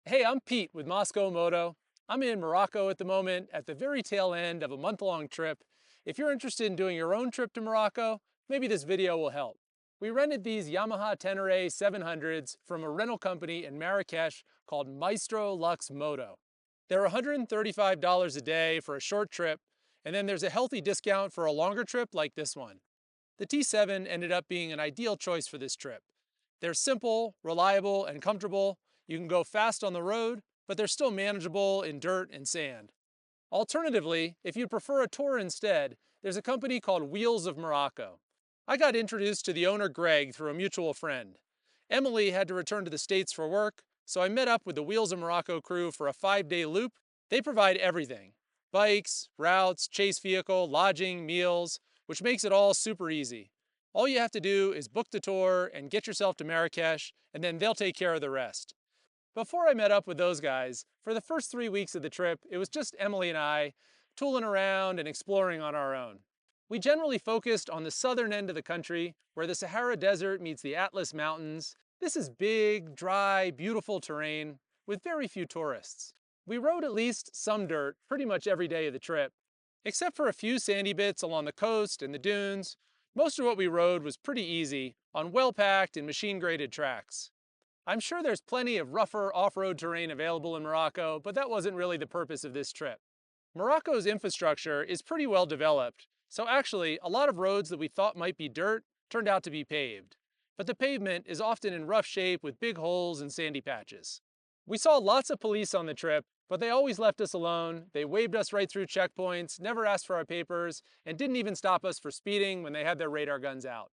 Hey, I'm Pete with Mosko Moto. I'm in Morocco at the moment at the very tail end of a month-long trip. If you're interested in doing your own trip to Morocco, maybe this video will help. We rented these Yamaha Tenere 700s from a rental company in Marrakesh called Maestro Lux Moto. They're $135 a day for a short trip, and then there's a healthy discount for a longer trip like this one. The T7 ended up being an ideal choice for this trip. They're simple, reliable, and comfortable. You can go fast on the road, but they're still manageable in dirt and sand. Alternatively, if you'd prefer a tour instead, there's a company called Wheels of Morocco. I got introduced to the owner Greg through a mutual friend. Emily had to return to the States for work, so I met up with the Wheels of Morocco crew for a 5-day loop. They provide everything: bikes, routes, chase vehicle, lodging, meals, which makes it all super easy. All you have to do is book the tour and get yourself to Marrakesh, and then they'll take care of the rest. Before I met up with those guys, for the first 3 weeks of the trip, it was just Emily and I tooling around and exploring on our own. We generally focused on the southern end of the country, where the Sahara Desert meets the Atlas Mountains. This is big, dry, beautiful terrain with very few tourists. We rode at least some dirt pretty much every day of the trip. Except for a few sandy bits along the coast and the dunes, most of what we rode was pretty easy on well-packed and machine-graded tracks. I'm sure there's plenty of rougher off-road terrain available in Morocco, but that wasn't really the purpose of this trip. Morocco's infrastructure is pretty well developed, so actually a lot of roads that we thought might be dirt turned out to be paved. But the pavement is often in rough shape with big holes and sandy patches. We saw lots of police on the trip, but they always left us alone. They waved us right through checkpoints, never asked for our papers, and didn't even stop us for speeding when they had their radar guns out.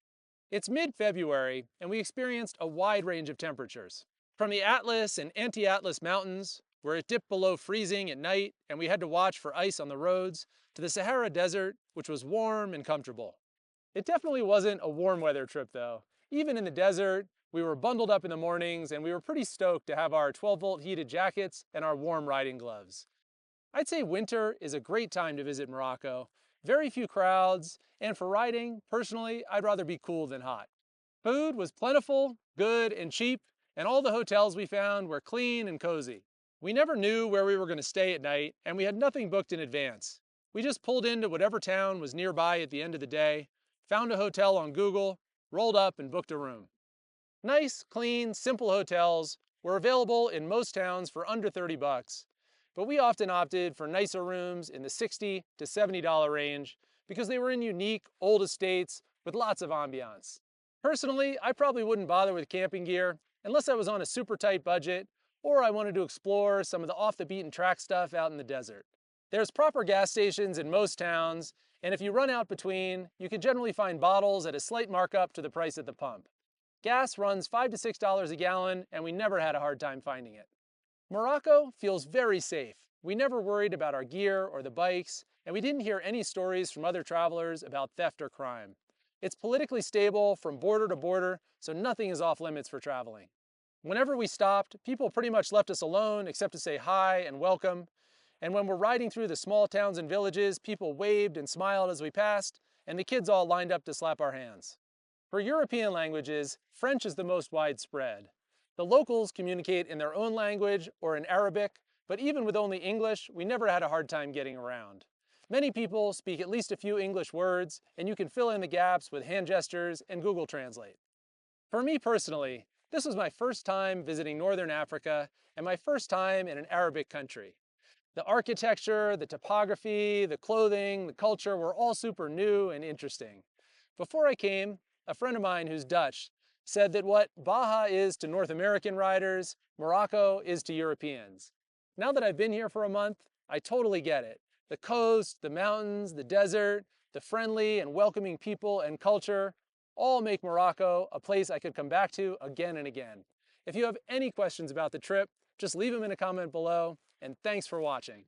It's mid-February, and we experienced a wide range of temperatures. From the Atlas and Anti-Atlas mountains, where it dipped below freezing at night and we had to watch for ice on the roads, to the Sahara Desert, which was warm and comfortable. It definitely wasn't a warm weather trip though. Even in the desert, we were bundled up in the mornings and we were pretty stoked to have our 12-volt heated jackets and our warm riding gloves. I'd say winter is a great time to visit Morocco. Very few crowds, and for riding, personally, I'd rather be cool than hot. Food was plentiful, good, and cheap, and all the hotels we found were clean and cozy. We never knew where we were going to stay at night, and we had nothing booked in advance. We just pulled into whatever town was nearby at the end of the day, found a hotel on Google, rolled up, and booked a room. Nice, clean, simple hotels were available in most towns for under 30 bucks, but we often opted for nicer rooms in the $60 to $70 range because they were in unique, old estates with lots of ambiance. Personally, I probably wouldn't bother with camping gear unless I was on a super tight budget or I wanted to explore some of the off-the-beaten-track stuff out in the desert. There's proper gas stations in most towns, and if you run out between, you can generally find bottles at a slight markup to the price at the pump. Gas runs $5 to $6 a gallon, and we never had a hard time finding it. Morocco feels very safe. We never worried about our gear or the bikes, and we didn't hear any stories from other travelers about theft or crime. It's politically stable from border to border, so nothing is off limits for traveling. Whenever we stopped, people pretty much left us alone except to say hi and welcome. And when we're riding through the small towns and villages, people waved and smiled as we passed, and the kids all lined up to slap our hands. For European languages, French is the most widespread. The locals communicate in their own language or in Arabic, but even with only English, we never had a hard time getting around. Many people speak at least a few English words, and you can fill in the gaps with hand gestures and Google Translate. For me personally, this was my first time visiting Northern Africa and my first time in an Arabic country. The architecture, the topography, the clothing, the culture were all super new and interesting. Before I came, a friend of mine who's Dutch said that what Baja is to North American riders, Morocco is to Europeans. Now that I've been here for a month, I totally get it. The coast, the mountains, the desert, the friendly and welcoming people and culture all make Morocco a place I could come back to again and again. If you have any questions about the trip, just leave them in a comment below, and thanks for watching.